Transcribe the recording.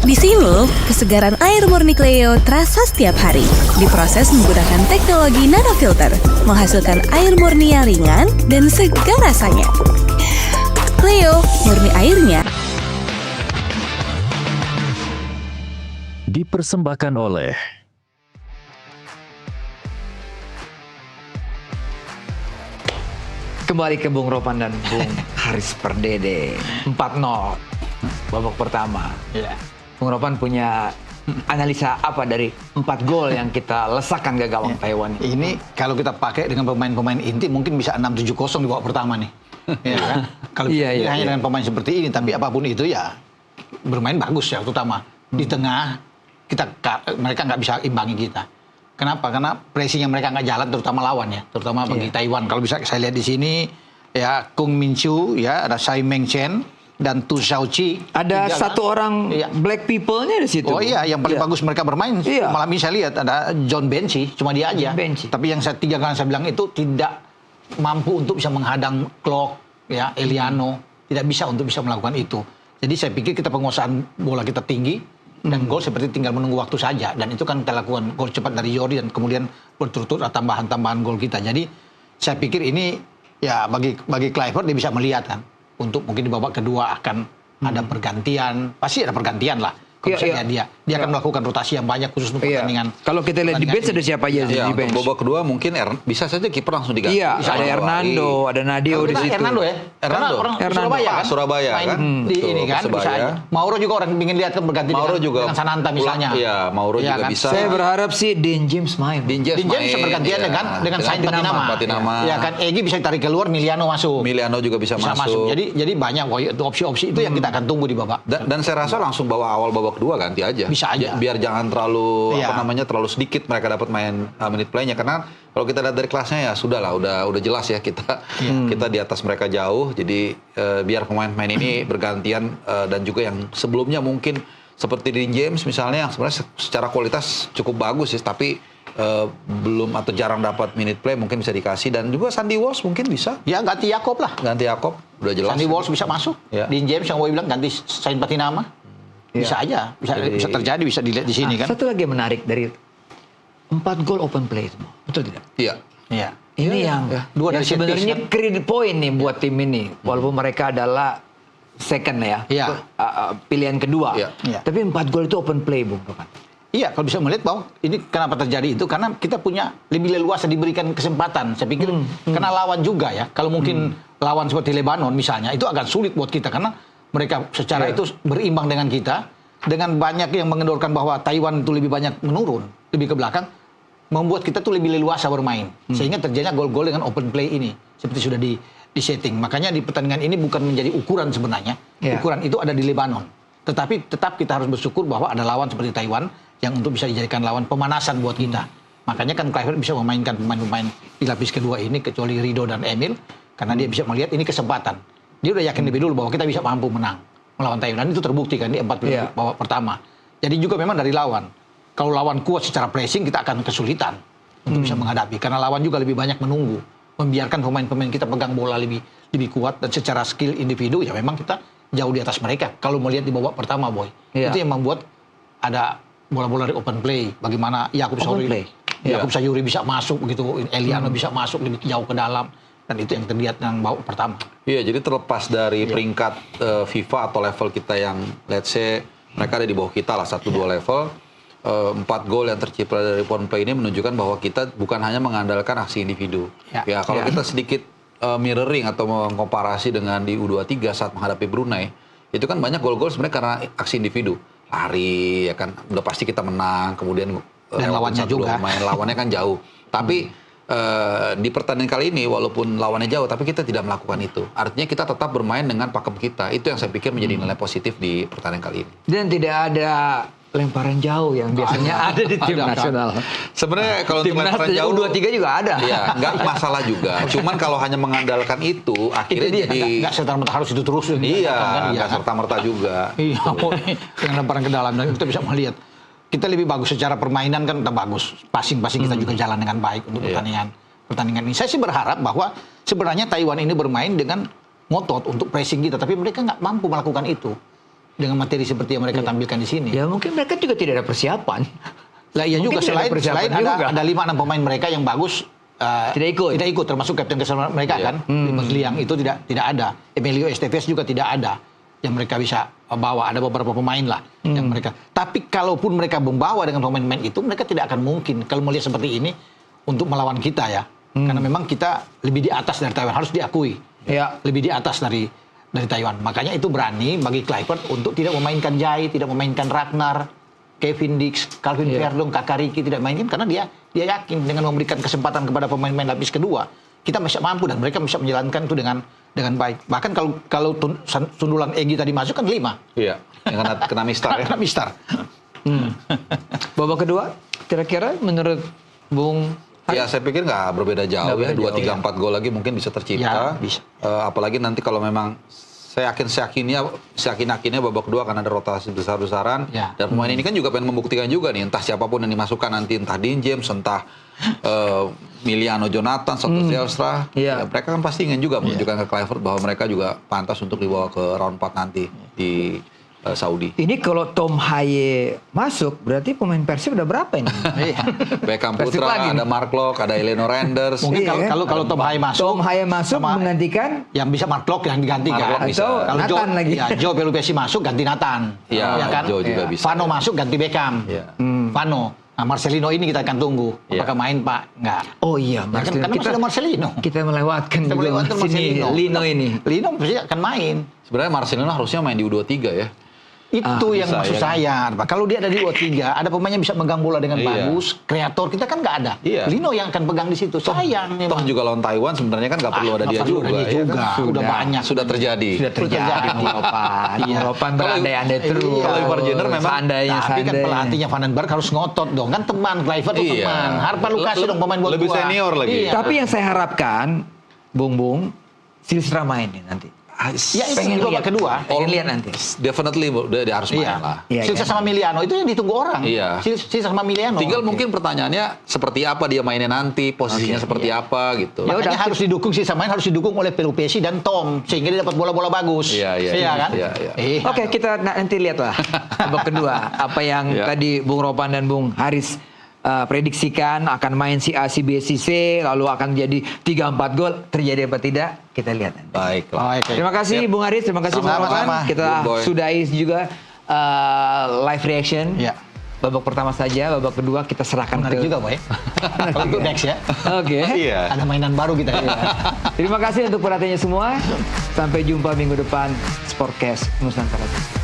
Di sini, kesegaran air murni Cleo terasa setiap hari. Diproses menggunakan teknologi nanofilter, menghasilkan air murni yang ringan dan segar rasanya. Cleo, murni airnya. Dipersembahkan oleh Kembali ke Bung Ropan dan Bung Haris Perdede. 4-0 babak pertama. Ya. Bung Ropan punya analisa apa dari 4 gol yang kita lesakkan ke gawang Taiwan ini? Ini kalau kita pakai dengan pemain-pemain inti mungkin bisa 6-7-0 di babak pertama nih. Ya kan? Kalau Iya. hanya dengan pemain seperti ini, tapi apapun itu ya bermain bagus ya, terutama di tengah mereka nggak bisa imbangi kita. Kenapa? Karena pressing yang mereka nggak jalan, terutama lawan ya, terutama bagi Taiwan. Kalau bisa saya lihat di sini ya, Kung Min Chu ya, ada Sai Meng Chen dan Tu Xiaoqi. Ada satu orang black people-nya di situ. Oh iya, yang paling bagus mereka bermain. Iya. Malam ini saya lihat ada John Benchy, cuma dia aja. Benchy. Tapi yang tiga kali saya bilang itu tidak mampu untuk bisa menghadang Klok, ya, Eliano, tidak bisa untuk bisa melakukan itu. Jadi saya pikir kita penguasaan bola kita tinggi dan gol seperti tinggal menunggu waktu saja. Dan itu kan kita lakukan gol cepat dari Jordi dan kemudian berturut-turut ada tambahan-tambahan gol kita. Jadi saya pikir ini ya bagi Kluivert dia bisa melihat kan, untuk mungkin di babak kedua akan ada pergantian, pasti ada pergantian lah. Kalau misalnya dia akan melakukan rotasi yang banyak khusus untuk pertandingan. Kalau kita lihat di bench ada siapa aja di bench? Untuk babak kedua mungkin bisa saja kiper langsung diganti. Iya, ada Hernando, ada Nadio di situ. Hernando ya? Hernando. Orang Hernando. Surabaya kan? Surabaya Main kan? di ini kan, Persebaya. bisa aja. Mauro juga orang ingin lihat kan berganti Mauro juga dengan Sananta misalnya. Iya, Mauro Iya juga kan? bisa. Saya berharap sih Dean James main. Dean James bisa bergantian ya. dengan Sain Patinama. Ya kan, Egy bisa tarik keluar, Miliano masuk. Miliano juga bisa masuk. Jadi banyak opsi-opsi itu yang kita akan tunggu di babak. Dan saya rasa langsung bawa awal babak kedua ganti aja. Bisa aja. Biar jangan terlalu terlalu sedikit mereka dapat main menit playnya, karena kalau kita lihat dari kelasnya ya sudahlah, udah jelas ya kita di atas mereka jauh. Jadi biar pemain-pemain ini bergantian dan juga yang sebelumnya mungkin seperti Dean James misalnya yang sebenarnya secara kualitas cukup bagus ya, tapi belum atau jarang dapat minute play, mungkin bisa dikasih. Dan juga Sandy Walsh mungkin bisa. Ya ganti Yakob lah. Ganti Yakob, udah jelas. Sandy Walsh bisa masuk. Ya. Dean James yang gue bilang ganti Sain Patinama. Bisa aja, bisa terjadi, bisa dilihat di sini kan. Satu lagi yang menarik dari 4 gol open play semua, betul tidak? Iya. Iya. Ini yang Dua dari sebenarnya credit point nih buat tim ini, walaupun mereka adalah second ya, Iya. pilihan kedua. Iya. Iya. Tapi 4 gol itu open play, Bung Ropan. Iya, kalau bisa melihat bahwa ini kenapa terjadi itu, karena kita punya lebih leluasa diberikan kesempatan. Saya pikir karena lawan juga ya. Kalau mungkin lawan seperti Lebanon misalnya, itu agak sulit buat kita karena mereka secara itu berimbang dengan kita. Dengan banyak yang mengendorkan bahwa Taiwan itu lebih banyak menurun, lebih ke belakang, membuat kita tuh lebih leluasa bermain. Sehingga terjadinya gol-gol dengan open play ini, seperti sudah di setting. Makanya di pertandingan ini bukan menjadi ukuran sebenarnya. Ukuran itu ada di Lebanon. Tetapi tetap kita harus bersyukur bahwa ada lawan seperti Taiwan yang untuk bisa dijadikan lawan pemanasan buat kita. Makanya kan Kluivert bisa memainkan pemain-pemain di lapis kedua ini, kecuali Rido dan Emil, karena dia bisa melihat ini kesempatan. Dia udah yakin lebih dulu bahwa kita bisa mampu menang melawan Thailand. Itu terbukti kan di 4 babak pertama. Jadi juga memang dari lawan. Kalau lawan kuat secara pressing, kita akan kesulitan untuk bisa menghadapi. Karena lawan juga lebih banyak menunggu, membiarkan pemain-pemain kita pegang bola lebih kuat, dan secara skill individu ya memang kita jauh di atas mereka. Kalau melihat di babak pertama, Boy, itu yang membuat ada bola-bola dari open play. Bagaimana Yakub Sayuri bisa masuk begitu, Eliano bisa masuk lebih jauh ke dalam. Dan itu yang terlihat yang babak pertama. Iya, jadi terlepas dari peringkat FIFA atau level kita yang let's say mereka ada di bawah kita lah 1-2 level, 4 gol yang tercipta dari open play ini menunjukkan bahwa kita bukan hanya mengandalkan aksi individu. Ya, kalau kita sedikit mirroring atau mengkomparasi dengan di U23 saat menghadapi Brunei, itu kan banyak gol-gol sebenarnya karena aksi individu. Lari ya kan, udah pasti kita menang, kemudian dan lawannya juga main lawannya kan jauh. Tapi di pertandingan kali ini walaupun lawannya jauh, tapi kita tidak melakukan itu. Artinya kita tetap bermain dengan pakem kita. Itu yang saya pikir menjadi nilai positif di pertandingan kali ini. Dan tidak ada lemparan jauh yang biasanya ada di tim nasional. Sebenarnya kalau untuk lemparan jauh U23 juga ada. Iya, nggak masalah juga. Cuman kalau hanya mengandalkan itu, akhirnya jadi nggak serta-merta harus itu terus. Iya, nggak serta-merta juga. Iya, dengan lemparan ke dalam dan kita bisa melihat. Kita lebih bagus secara permainan kan kita bagus. Passing kita juga jalan dengan baik untuk pertandingan ini. Saya sih berharap bahwa sebenarnya Taiwan ini bermain dengan ngotot untuk pressing kita, tapi mereka nggak mampu melakukan itu. dengan materi seperti yang mereka tampilkan di sini. Ya mungkin mereka juga tidak ada persiapan. Lah iya Mungkin juga tidak ada selain persiapan juga. ada 5-6 pemain mereka yang bagus Tidak ikut. termasuk kapten keseluruhan mereka Iya. kan. Dimas Liang itu tidak ada. Emilio Estevez juga tidak ada yang mereka bisa bawa. Ada beberapa pemain lah yang mereka. Tapi kalaupun mereka membawa dengan pemain-pemain itu, mereka tidak akan mungkin kalau melihat seperti ini untuk melawan kita ya. Karena memang kita lebih di atas dari Taiwan, harus diakui. Ya. Lebih di atas dari Taiwan. Makanya itu berani bagi Kluivert untuk tidak memainkan Jai, tidak memainkan Ragnar, Kevin Dix, Calvin Verdong, Kakariki tidak mainkan karena dia yakin dengan memberikan kesempatan kepada pemain-pemain lapis kedua, kita masih mampu dan mereka bisa menjalankan itu dengan baik. Bahkan kalau sundulan Egy tadi masuk kan 5. Iya, yang kena mistar ya. Kena mistar. Babak kedua, kira-kira menurut Bung Ya saya pikir nggak berbeda jauh Nggak ya. beda 2, 3, jauh, 4 gol lagi mungkin bisa tercipta. Ya, bisa. Apalagi nanti kalau memang saya yakin-yakinnya babak kedua akan ada rotasi besar-besaran. Ya. Dan pemain ini kan juga pengen membuktikan juga nih, entah siapapun yang dimasukkan nanti, entah Dean James, entah Miliano Jonathan, Santos Zelstra. Iya. Ya, mereka kan pasti ingin juga menunjukkan ke Kluivert bahwa mereka juga pantas untuk dibawa ke round 4 nanti di Saudi. Ini kalau Tom Haye masuk, berarti pemain Persib udah berapa ini? Beckham Persib Putra, lagi nih. ada Mark Locke, ada Eleanor Renders. Mungkin Iya, kan? kalau Tom Haye masuk, Tom Haye masuk sama- menggantikan yang bisa Mark Locke yang digantikan. Mark Locke bisa. Atau Kalau Nathan lagi. Ya, Joe Pelupesi masuk ganti Nathan. Iya, Ya kan? Joe juga Iya. bisa. Vano masuk ganti Beckham. Iya. Vano. Nah, Marcelino ini kita akan tunggu. Iya. Apakah main Pak? Enggak. Oh iya, Ya kan, karena masih ada Marcelino. kita melewatkan Kita juga melewatkan sini Marcelino. Lino ini. Lino pasti akan main. Sebenarnya Marcelino harusnya main di U23 ya. Itu yang bisa, maksud ya kan? saya. Pak. Kalau dia ada di U3, ada pemainnya bisa megang bola dengan Iya. bagus. Kreator kita kan nggak ada. Iya. Lino yang akan pegang di situ. Sayang Toh memang. juga lawan Taiwan sebenarnya kan nggak perlu ada nggak dia perlu juga. ada dia ya juga. kan? Udah banyak. Sudah terjadi. Sudah terjadi pengelopan. Iya. Pengelopan Kalau- berandai-andai terus. Iya. Kalau Ivar Jenner memang- seandainya, Tapi kan seandainya. pelatihnya Vandenberg harus ngotot dong. Kan teman, Kluivert itu Iya. teman. Harpa Lukasi dong pemain bola lebih tua. senior lagi. Iya. Tapi yang saya harapkan, Bung, Zylstra main nih nanti. Ya itu Pengen di babak lihat. kedua. Pengen lihat nanti. Definitely dia harus main lah. Iya, Silsa kan? sama Miliano itu yang ditunggu orang. Iya. Silsa sama Miliano. Tinggal mungkin pertanyaannya seperti apa dia mainnya nanti, posisinya seperti apa gitu. Ya Makanya udah. harus didukung Silsa main harus didukung oleh Pelupesi dan Tom sehingga dia dapat bola-bola bagus. Iya, kan? iya. Oke, kita nanti lihatlah babak kedua apa yang Ya. tadi Bung Ropan dan Bung Haris prediksikan akan main si A, si B, si C, lalu akan jadi 3-4 gol, terjadi apa tidak? Kita lihat nanti. Baiklah. Oke. Terima kasih Bung Haris, terima kasih Bung Ropan. Sama-sama. Kita Good boy. sudahi juga live reaction. Iya. Babak pertama saja, babak kedua kita serahkan Menarik ke juga, Boy. Kalau untuk next ya. Oke. Iya. Ada mainan baru kita. Terima kasih untuk perhatiannya semua. Sampai jumpa minggu depan Sportcast Nusantara.